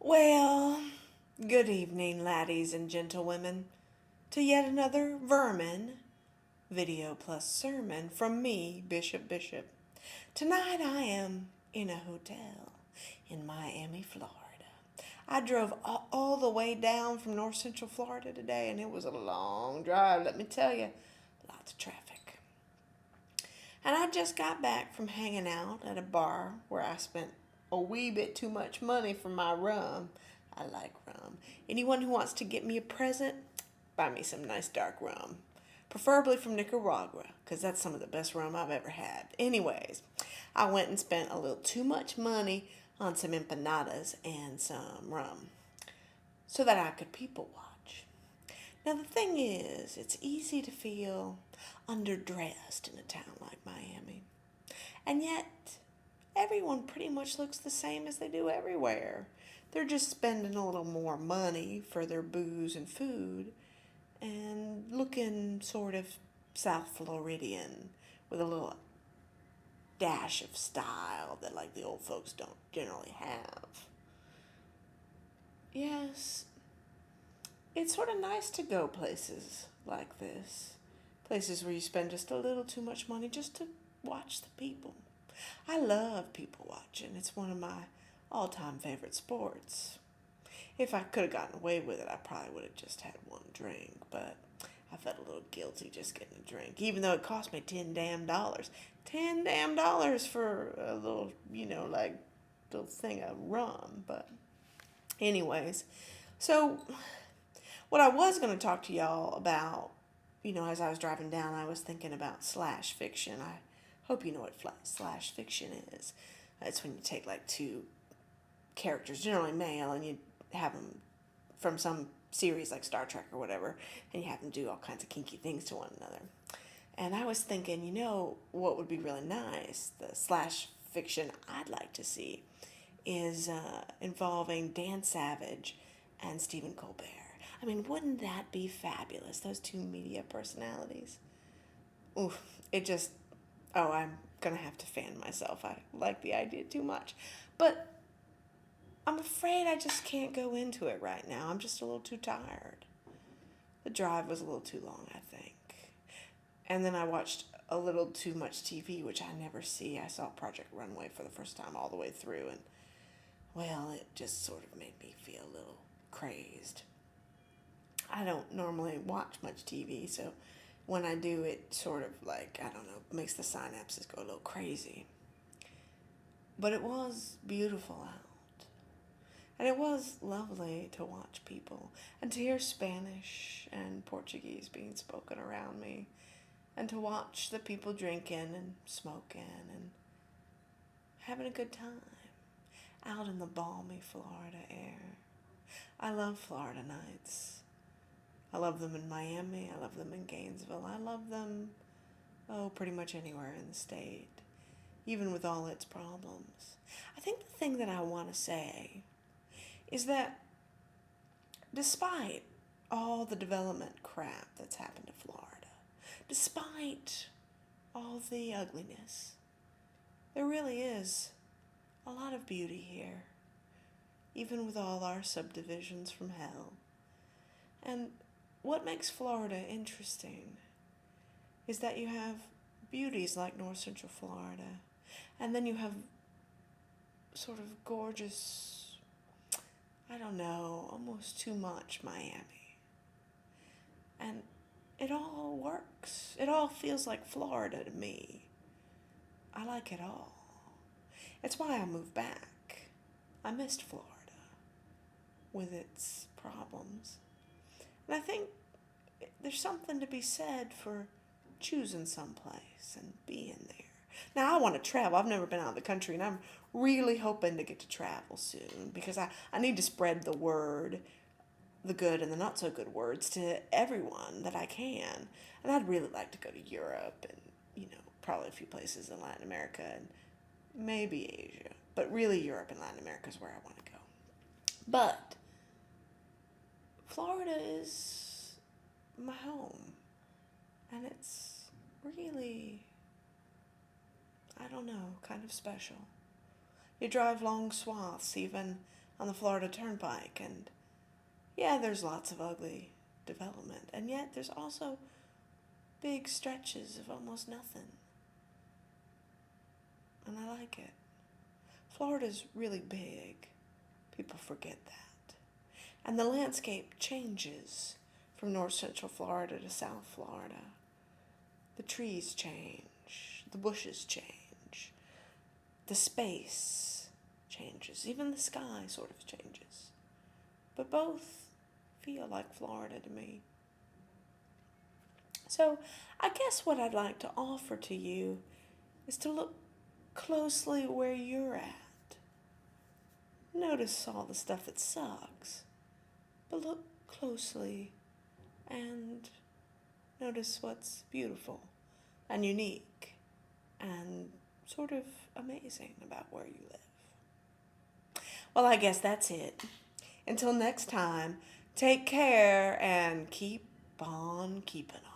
Well, good evening, laddies and gentlewomen, to yet another Vermin video plus sermon from me, Bishop. Tonight I am in a hotel in Miami, Florida. I drove all the way down from North Central Florida today, and it was a long drive, let me tell you. Lots of traffic. And I just got back from hanging out at a bar where I spent a wee bit too much money for my rum. I like rum. Anyone who wants to get me a present, buy me some nice dark rum. Preferably from Nicaragua, because that's some of the best rum I've ever had. Anyways, I went and spent a little too much money on some empanadas and some rum so that I could people watch. Now, the thing is, it's easy to feel underdressed in a town like Miami. And yet, everyone pretty much looks the same as they do everywhere. They're just spending a little more money for their booze and food and looking sort of South Floridian with a little dash of style that like the old folks don't generally have. Yes, it's sort of nice to go places like this. Places where you spend just a little too much money just to watch the people. I love people watching. It's one of my all-time favorite sports. If I could have gotten away with it, I probably would have just had one drink, but I felt a little guilty just getting a drink, even though it cost me $10 damn. $10 damn for a little, like little thing of rum. But anyways, so what I was going to talk to y'all about, as I was driving down, I was thinking about slash fiction. I hope you know what slash fiction is. It's when you take like two characters, generally male, and you have them from some series like Star Trek or whatever, and you have them do all kinds of kinky things to one another. And I was thinking, what would be really nice, the slash fiction I'd like to see is involving Dan Savage and Stephen Colbert. I mean, wouldn't that be fabulous, those two media personalities? Oof, it just, I'm going to have to fan myself. I like the idea too much. But I'm afraid I just can't go into it right now. I'm just a little too tired. The drive was a little too long, I think. And then I watched a little too much TV, which I never see. I saw Project Runway for the first time all the way through, and, well, it just sort of made me feel a little crazed. I don't normally watch much TV, so when I do, it sort of like, I don't know, makes the synapses go a little crazy. But it was beautiful out. And it was lovely to watch people and to hear Spanish and Portuguese being spoken around me and to watch the people drinking and smoking and having a good time out in the balmy Florida air. I love Florida nights. I love them in Miami. I love them in Gainesville. I love them, pretty much anywhere in the state, even with all its problems. I think the thing that I want to say is that despite all the development crap that's happened to Florida, despite all the ugliness, there really is a lot of beauty here, even with all our subdivisions from hell. And what makes Florida interesting is that you have beauties like North Central Florida, and then you have sort of gorgeous, I don't know, almost too much Miami. And it all works. It all feels like Florida to me. I like it all. It's why I moved back. I missed Florida with its problems. And I think there's something to be said for choosing someplace and being there. Now, I want to travel. I've never been out of the country, and I'm really hoping to get to travel soon because I need to spread the word, the good and the not so good words, to everyone that I can. And I'd really like to go to Europe and, probably a few places in Latin America and maybe Asia. But really, Europe and Latin America is where I want to go. But Florida is my home. And it's really, I don't know, kind of special. You drive long swaths, even on the Florida Turnpike. And yeah, there's lots of ugly development. And yet there's also big stretches of almost nothing. And I like it. Florida's really big. People forget that. And the landscape changes from north central Florida to south Florida. The trees change, the bushes change, the space changes, even the sky sort of changes. But both feel like Florida to me. So I guess what I'd like to offer to you is to look closely where you're at. Notice all the stuff that sucks, but look closely and notice what's beautiful and unique and sort of amazing about where you live. Well, I guess that's it. Until next time, take care and keep on keeping on.